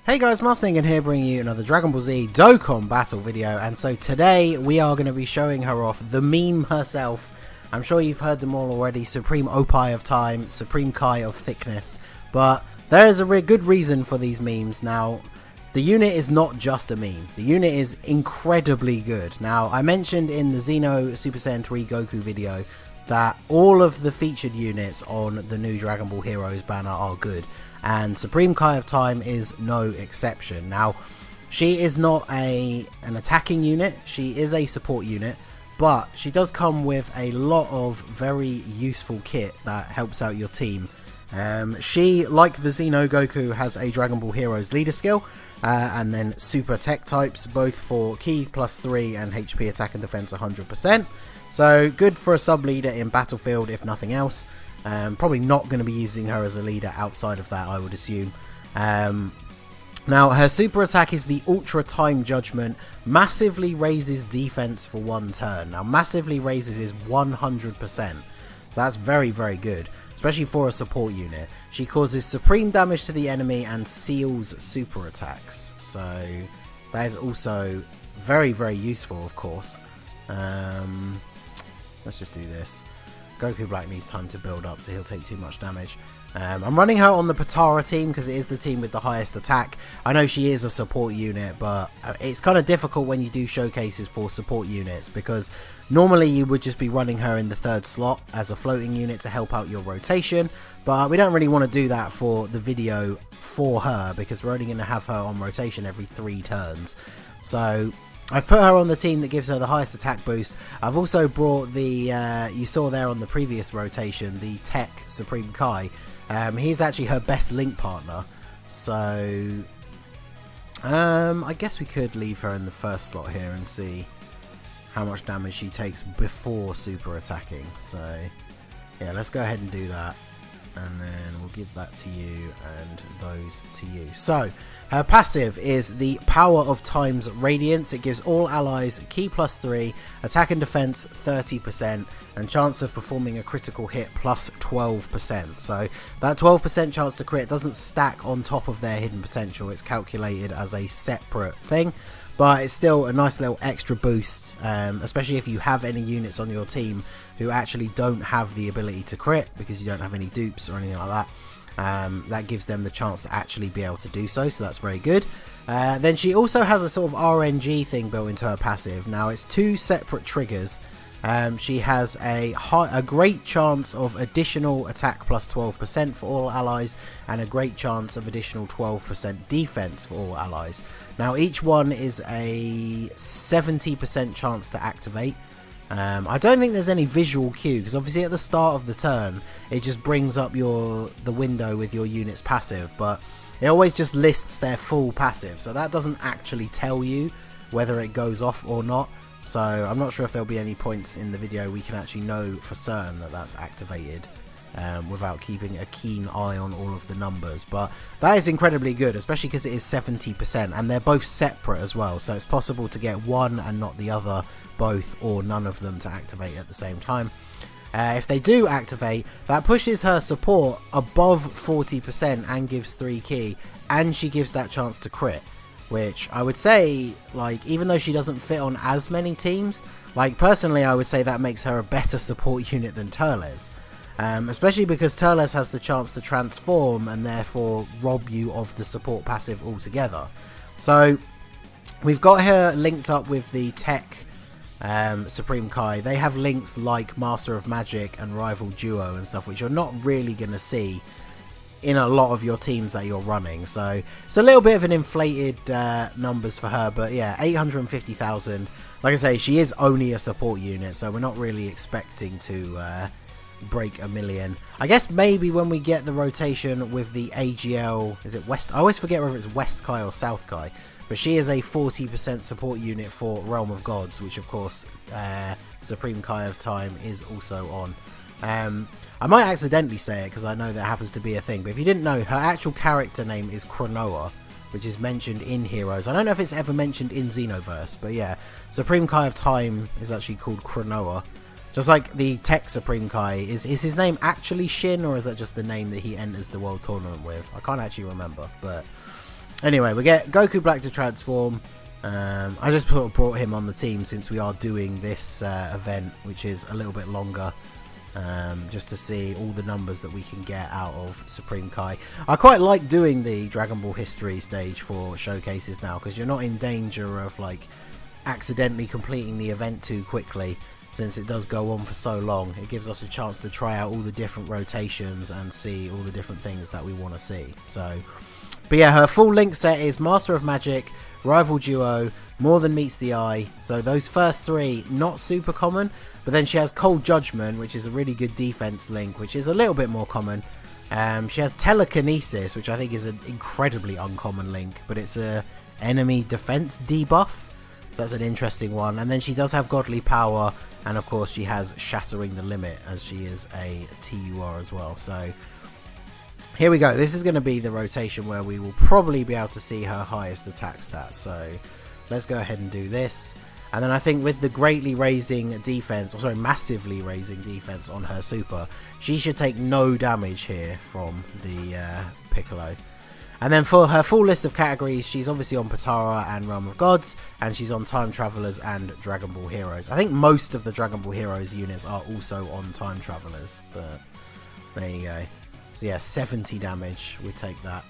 Hey guys, Ningen here bringing you another Dragon Ball Z Dokkan battle video, and so today we are going to be showing her off, the meme herself. I'm sure you've heard them all already, Supreme Opie of Time, Supreme Kai of Thickness, but there is a good reason for these memes. Now, the unit is not just a meme, the unit is incredibly good. Now, I mentioned in the Xeno Super Saiyan 3 Goku video that all of the featured units on the new Dragon Ball Heroes banner are good, and Supreme Kai of Time is no exception. Now, she is not an attacking unit, she is a support unit, but she does come with a lot of very useful kit that helps out your team. She, like the Xeno Goku, has a Dragon Ball Heroes leader skill, and then super tech types, both for Ki +3 and HP attack and defense 100%. So good for a sub leader in battlefield if nothing else. Probably not going to be using her as a leader outside of that, I would assume. Now, her super attack is the Ultra Time Judgment, massively raises defense for 1 turn. Now, massively raises is 100%, so that's very, very good, especially for a support unit. She causes supreme damage to the enemy and seals super attacks, so that is also very, very useful, of course. Let's just do this. Goku Black needs time to build up, so he'll take too much damage. I'm running her on the Potara team because it is the team with the highest attack. I know she is a support unit, but it's kind of difficult when you do showcases for support units, because normally you would just be running her in the 3rd slot as a floating unit to help out your rotation, but we don't really want to do that for the video for her because we're only going to have her on rotation every 3 turns. So I've put her on the team that gives her the highest attack boost. I've also brought the, you saw there on the previous rotation, the Tech Supreme Kai. He's actually her best link partner. So, I guess we could leave her in the 1st slot here and see how much damage she takes before super attacking. So, yeah, let's go ahead and do that. And then we'll give that to you and those to you. So, her passive is the Power of Time's Radiance. It gives all allies Ki +3, attack and defense 30%, and chance of performing a critical hit plus 12%. So, that 12% chance to crit doesn't stack on top of their hidden potential. It's calculated as a separate thing, but it's still a nice little extra boost, especially if you have any units on your team who actually don't have the ability to crit because you don't have any dupes or anything like that. That gives them the chance to actually be able to do so, so that's very good. Then she also has a sort of RNG thing built into her passive. Now, it's 2 separate triggers. She has a great chance of additional attack plus 12% for all allies, and a great chance of additional 12% defense for all allies. Now, each one is a 70% chance to activate. I don't think there's any visual cue, because obviously at the start of the turn it just brings up the window with your unit's passive, but it always just lists their full passive, so that doesn't actually tell you whether it goes off or not. So I'm not sure if there'll be any points in the video we can actually know for certain that that's activated, without keeping a keen eye on all of the numbers. But that is incredibly good, especially because it is 70%, and they're both separate as well, so it's possible to get one and not the other, both or none of them to activate at the same time. If they do activate, that pushes her support above 40% and gives 3 Ki, and she gives that chance to crit, which I would say, like, even though she doesn't fit on as many teams, like, personally I would say that makes her a better support unit than Turles. Especially because Turles has the chance to transform and therefore rob you of the support passive altogether. So we've got her linked up with the Tech Supreme Kai. They have links like Master of Magic and Rival Duo and stuff, which you're not really going to see in a lot of your teams that you're running. So it's a little bit of an inflated numbers for her, but yeah, 850,000. Like I say, she is only a support unit, so we're not really expecting to break 1 million. I guess maybe when we get the rotation with the AGL, is it West? I always forget whether it's West Kai or South Kai, but she is a 40% support unit for Realm of Gods, which of course Supreme Kai of Time is also on. I might accidentally say it because I know that happens to be a thing, but if you didn't know, her actual character name is Chronoa, which is mentioned in Heroes. I don't know if it's ever mentioned in Xenoverse, but yeah, Supreme Kai of Time is actually called Chronoa. Just like the Tech Supreme Kai, is his name actually Shin, or is that just the name that he enters the World Tournament with? I can't actually remember, but Anyway, we get Goku Black to transform. I just brought him on the team since we are doing this event, which is a little bit longer, just to see all the numbers that we can get out of Supreme Kai. I quite like doing the Dragon Ball History stage for showcases now, because you're not in danger of like accidentally completing the event too quickly, since it does go on for so long. It gives us a chance to try out all the different rotations and see all the different things that we want to see. So, but yeah, her full link set is Master of Magic, Rival Duo, More Than Meets the Eye. So those first three, not super common, but then she has Cold Judgment, which is a really good defense link, which is a little bit more common. She has Telekinesis, which I think is an incredibly uncommon link, but it's a enemy defense debuff. So that's an interesting one. And then she does have Godly Power, and of course she has Shattering the Limit, as she is a TUR as well. So here we go. This is going to be the rotation where we will probably be able to see her highest attack stats. So let's go ahead and do this. And then I think with the greatly raising defense, or sorry, massively raising defense on her super, she should take no damage here from the Piccolo. And then for her full list of categories, she's obviously on Potara and Realm of Gods, and she's on Time Travelers and Dragon Ball Heroes. I think most of the Dragon Ball Heroes units are also on Time Travelers, but there you go. So yeah, 70 damage, we take that.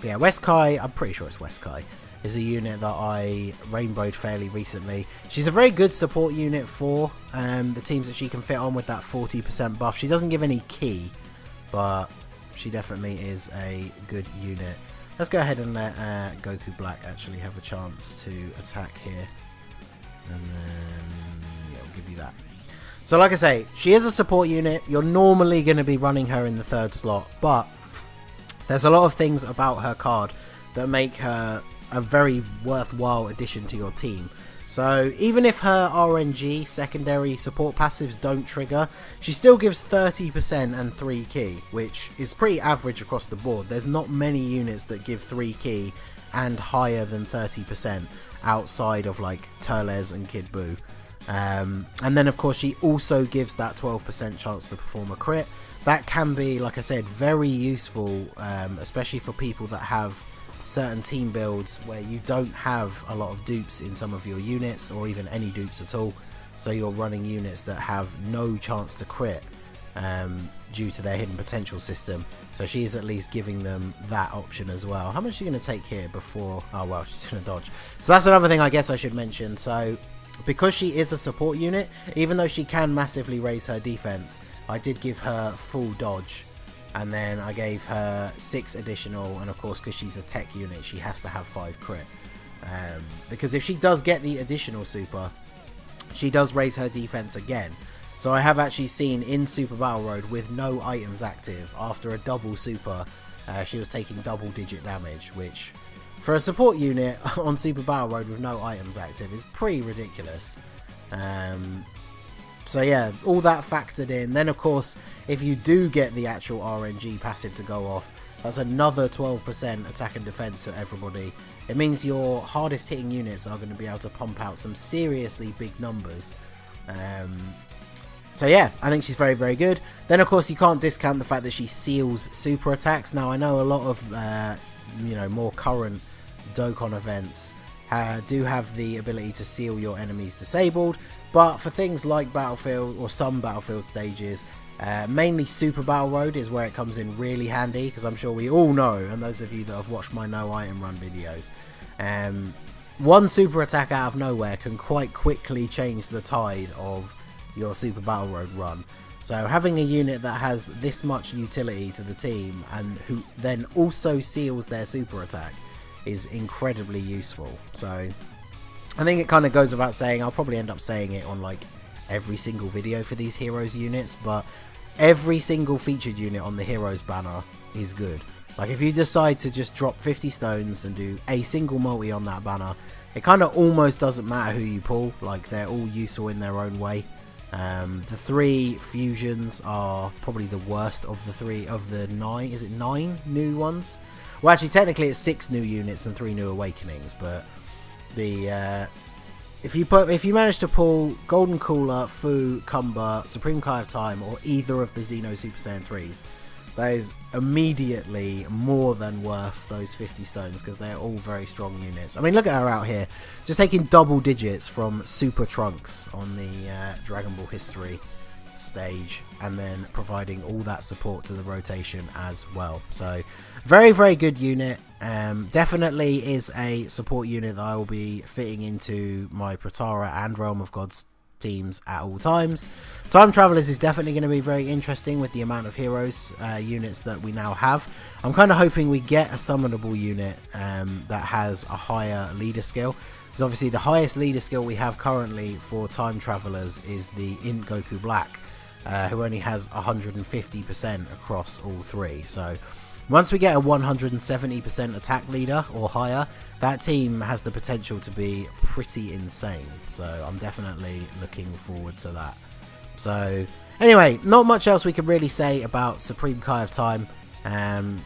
But yeah, West Kai, I'm pretty sure it's West Kai, is a unit that I rainbowed fairly recently. She's a very good support unit for the teams that she can fit on with that 40% buff. She doesn't give any key, but she definitely is a good unit. Let's go ahead and let Goku Black actually have a chance to attack here. And then, yeah, we'll give you that. So like I say, she is a support unit. You're normally going to be running her in the third slot, but there's a lot of things about her card that make her a very worthwhile addition to your team. So even if her RNG secondary support passives don't trigger, she still gives 30% and 3 key, which is pretty average across the board. There's not many units that give 3 key and higher than 30% outside of like Turles and Kid Buu. And then of course she also gives that 12% chance to perform a crit. That can be, like I said, very useful, especially for people that have certain team builds where you don't have a lot of dupes in some of your units, or even any dupes at all, so you're running units that have no chance to crit due to their hidden potential system. So she is at least giving them that option as well. How much are you going to take here before... oh well, she's going to dodge. So that's another thing I guess I should mention. So because she is a support unit, even though she can massively raise her defense, I did give her full dodge, and then I gave her 6 additional, and of course because she's a tech unit she has to have 5 crit, because if she does get the additional super, she does raise her defense again. So I have actually seen in Super Battle Road with no items active, after a double super, she was taking double digit damage, which for a support unit on Super Battle Road with no items active is pretty ridiculous. So yeah, all that factored in. Then of course, if you do get the actual RNG passive to go off, that's another 12% attack and defense for everybody. It means your hardest hitting units are going to be able to pump out some seriously big numbers. So yeah, I think she's very, very good. Then of course you can't discount the fact that she seals super attacks. Now I know a lot of more current Dokkan events do have the ability to seal your enemies disabled, but for things like Battlefield or some Battlefield stages, mainly Super Battle Road is where it comes in really handy, because I'm sure we all know, and those of you that have watched my no item run videos, one super attack out of nowhere can quite quickly change the tide of your Super Battle Road run. So having a unit that has this much utility to the team, and who then also seals their super attack, is incredibly useful. So I think it kind of goes without saying, I'll probably end up saying it on like every single video for these Heroes units, but every single featured unit on the Heroes banner is good. Like if you decide to just drop 50 stones and do a single multi on that banner, it kind of almost doesn't matter who you pull, like they're all useful in their own way. The 3 fusions are probably the worst of the 3 of the 9, is it 9 new ones? Well, actually, technically it's 6 new units and 3 new awakenings, but the if you manage to pull Golden Cooler, Fu, Cumber, Supreme Kai of Time, or either of the Xeno Super Saiyan 3s, that is immediately more than worth those 50 stones, because they're all very strong units. I mean, look at her out here, just taking double digits from Super Trunks on the Dragon Ball History stage, and then providing all that support to the rotation as well. So very, very good unit. Definitely is a support unit that I will be fitting into my Protara and Realm of Gods teams at all times. Time Travelers is definitely going to be very interesting with the amount of heroes units that we now have. I'm kind of hoping we get a summonable unit that has a higher leader skill, because obviously the highest leader skill we have currently for Time Travelers is the Int Goku Black, who only has 150% across all three. So once we get a 170% attack leader or higher, that team has the potential to be pretty insane. So I'm definitely looking forward to that. So anyway, not much else we can really say about Supreme Kai of Time.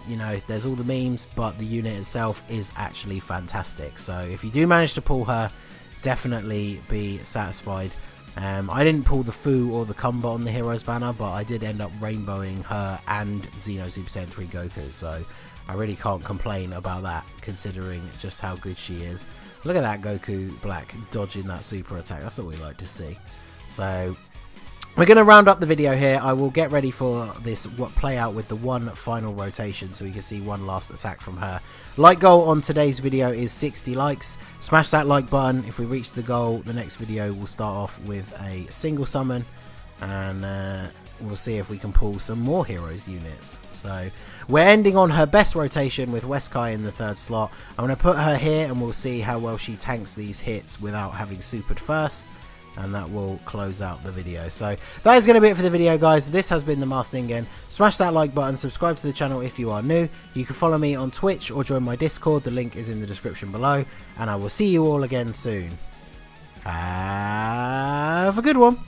You know, there's all the memes, but the unit itself is actually fantastic. So if you do manage to pull her, definitely be satisfied. I didn't pull the Fu or the Kumba on the Heroes banner, but I did end up rainbowing her and Xeno Super Saiyan 3 Goku, so I really can't complain about that, considering just how good she is. Look at that Goku Black dodging that super attack. That's what we like to see. So we're going to round up the video here. I will get ready for this play out with the one final rotation, so we can see one last attack from her. Like goal on today's video is 60 likes. Smash that like button. If we reach the goal, the next video will start off with a single summon, and we'll see if we can pull some more heroes units. So we're ending on her best rotation with Weskai in the third slot. I'm going to put her here, and we'll see how well she tanks these hits without having supered first, and that will close out the video. So that is going to be it for the video, guys. This has been the Masked Ningen. Smash that like button, subscribe to the channel if you are new. You can follow me on Twitch or join my Discord. The link is in the description below, and I will see you all again soon. Have a good one.